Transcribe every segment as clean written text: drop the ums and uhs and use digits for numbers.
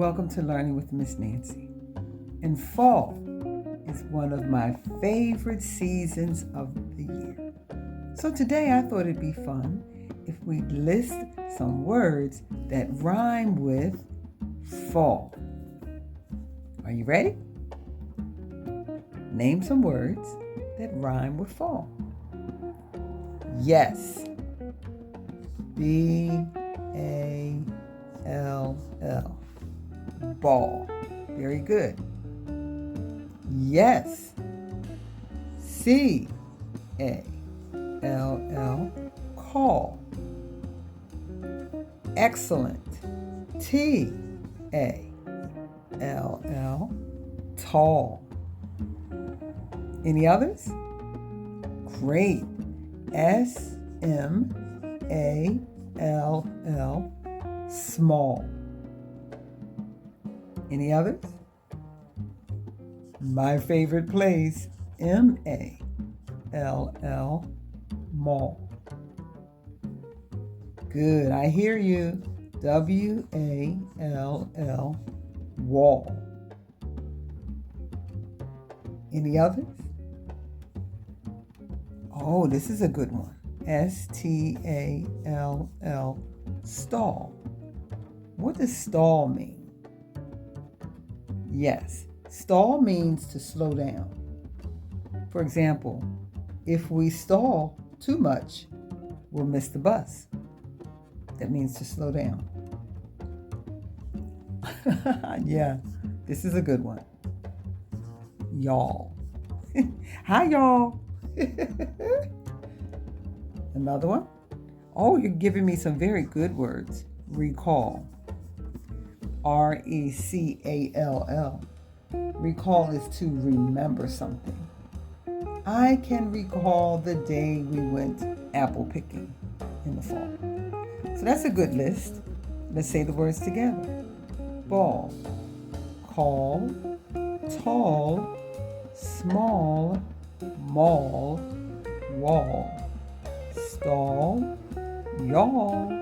welcome to Learning with Miss Nancy. And fall is one of my favorite seasons of the year. So today I thought it'd be fun if we list some words that rhyme with fall. Are you ready? Name some words that rhyme with fall. Yes. B-A-L-L. Ball. Very good. Yes. C-A-L-L. Call. Excellent. T-A-L-L. Tall. Any others? Great. S-M-A-L-L. Small. Any others? My favorite place, M-A-L-L. Mall. Good, I hear you. W-A-L-L. Wall. Any others? Oh, this is a good one. S-T-A-L-L. Stall. What does stall mean? Yes, stall means to slow down. For example, if we stall too much, we'll miss the bus. That means to slow down. Yeah, this is a good one. Y'all. Hi, y'all. Another one. Oh, you're giving me some very good words. Recall. R-E-C-A-L-L. Recall is to remember something. I can recall the day we went apple picking in the fall. So that's a good list. Let's say the words together. Ball. Call. Tall. Small. Mall. Wall. Stall. Y'all.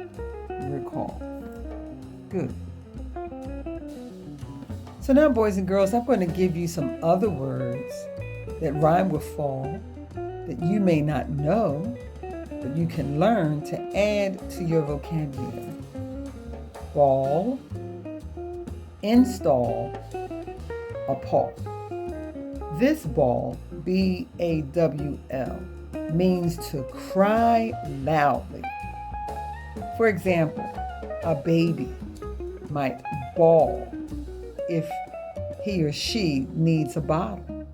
Recall. Good. So now, boys and girls, I'm going to give you some other words that rhyme with fall that you may not know, but you can learn to add to your vocabulary. Ball, install, appall. This ball, B-A-W-L, means to cry loudly. For example, a baby might bawl if he or she needs a bottle.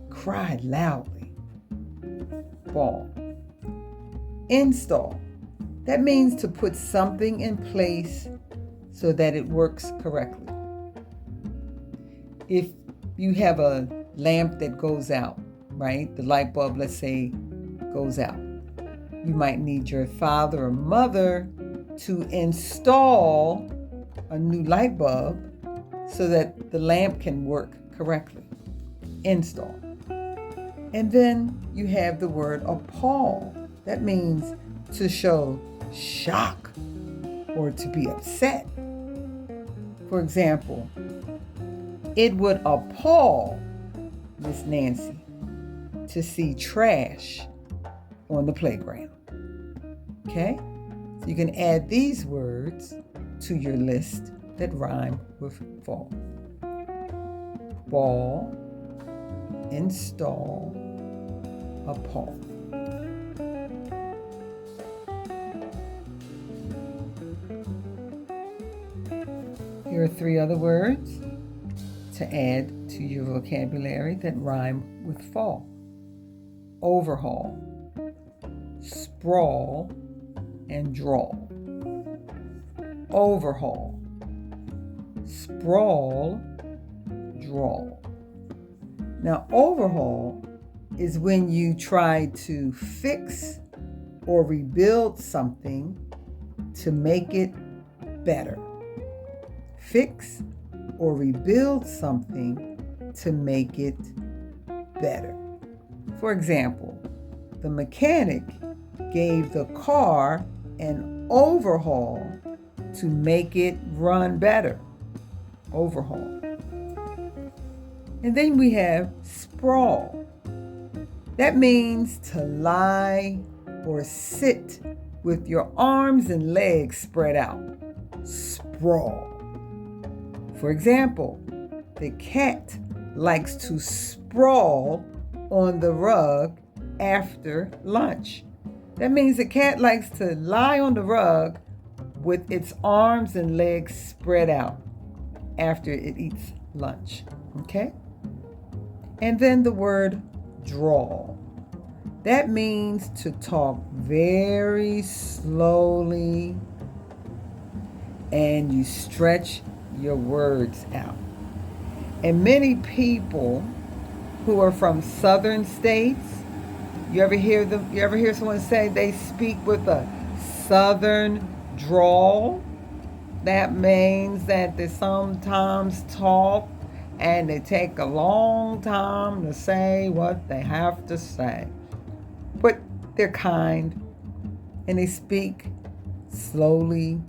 Cry loudly. Ball. Install. That means to put something in place so that it works correctly. If you have a lamp that goes out, right? The light bulb, let's say, goes out. You might need your father or mother to install a new light bulb so that the lamp can work correctly. Install. And then you have the word appall. That means to show shock or to be upset. For example, it would appall Miss Nancy to see trash on the playground. Okay? So you can add these words to your list that rhyme with fall. Ball, install, appall. Here are 3 other words to add to your vocabulary that rhyme with fall. Overhaul, sprawl, and drawl. Overhaul, sprawl, drawl. Now, overhaul is when you try to fix or rebuild something to make it better. Fix or rebuild something to make it better. For example, the mechanic gave the car an overhaul to make it run better. overhaul. And then we have sprawl. That means to lie or sit with your arms and legs spread out. Sprawl. For example, the cat likes to sprawl on the rug after lunch. That means the cat likes to lie on the rug with its arms and legs spread out after it eats lunch. Okay? And then the word drawl. That means to talk very slowly and you stretch your words out. And many people who are from southern states, you ever hear someone say they speak with a southern drawl? That means that they sometimes talk and they take a long time to say what they have to say. But they're kind and they speak slowly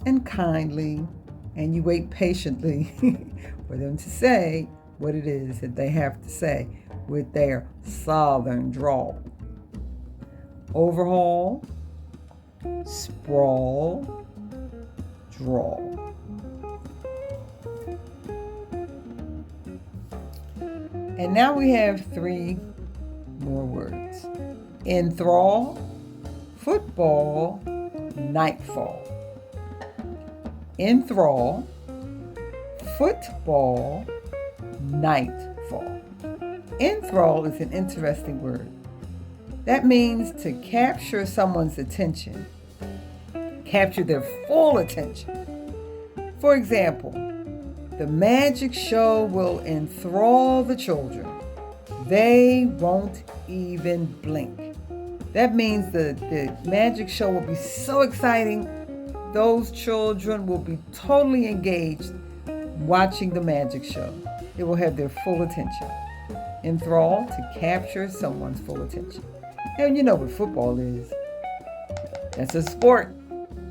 and kindly, and you wait patiently for them to say what it is that they have to say with their southern drawl. Overhaul, sprawl, drawl. And now we have 3 more words. Enthrall, football, nightfall. Enthrall, football, nightfall. Enthrall is an interesting word. That means to capture someone's attention, capture their full attention. For example, the magic show will enthrall the children. They won't even blink. That means the magic show will be so exciting, those children will be totally engaged watching the magic show. It will have their full attention. Enthrall, to capture someone's full attention. And you know what football is. That's a sport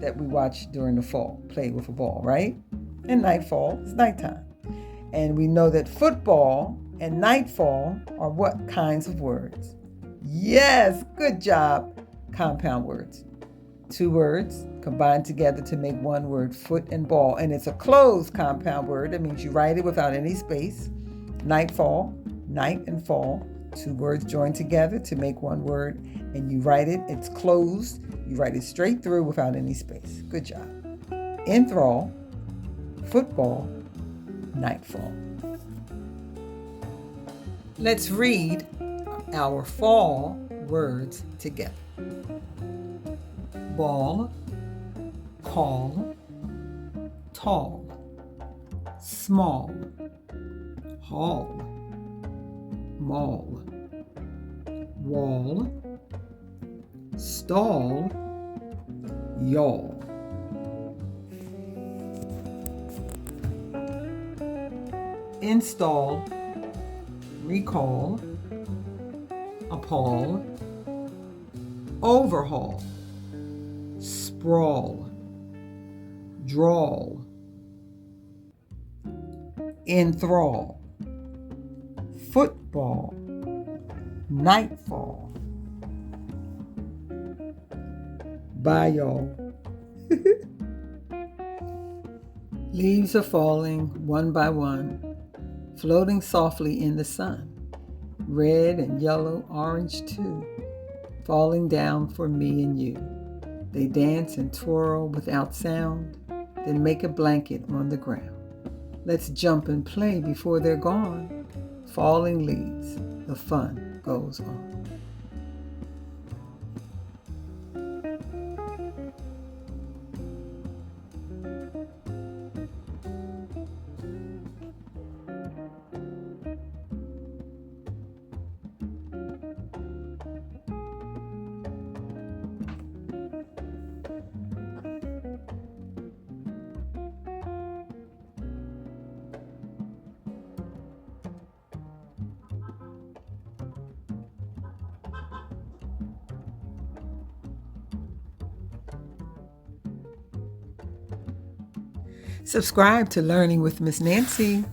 that we watch during the fall, play with a ball, right? And nightfall is nighttime. And we know that football and nightfall are what kinds of words? Yes, good job. Compound words. 2 words combined together to make one word, foot and ball. And it's a closed compound word. That means you write it without any space. Nightfall, night and fall. 2 words joined together to make one word. And you write it, it's closed. You write it straight through without any space. Good job. Enthrall, football, nightfall. Let's read our fall words together. Ball, call, tall, small, hall, mall, wall, stall, yawl. Install, recall, appall, overhaul, sprawl, drawl, enthrall, football, nightfall. Bye, y'all. Leaves are falling one by one, floating softly in the sun. Red and yellow, orange too, falling down for me and you. They dance and twirl without sound, then make a blanket on the ground. Let's jump and play before they're gone. Falling leaves, the fun goes on. Subscribe to Learning with Miss Nancy.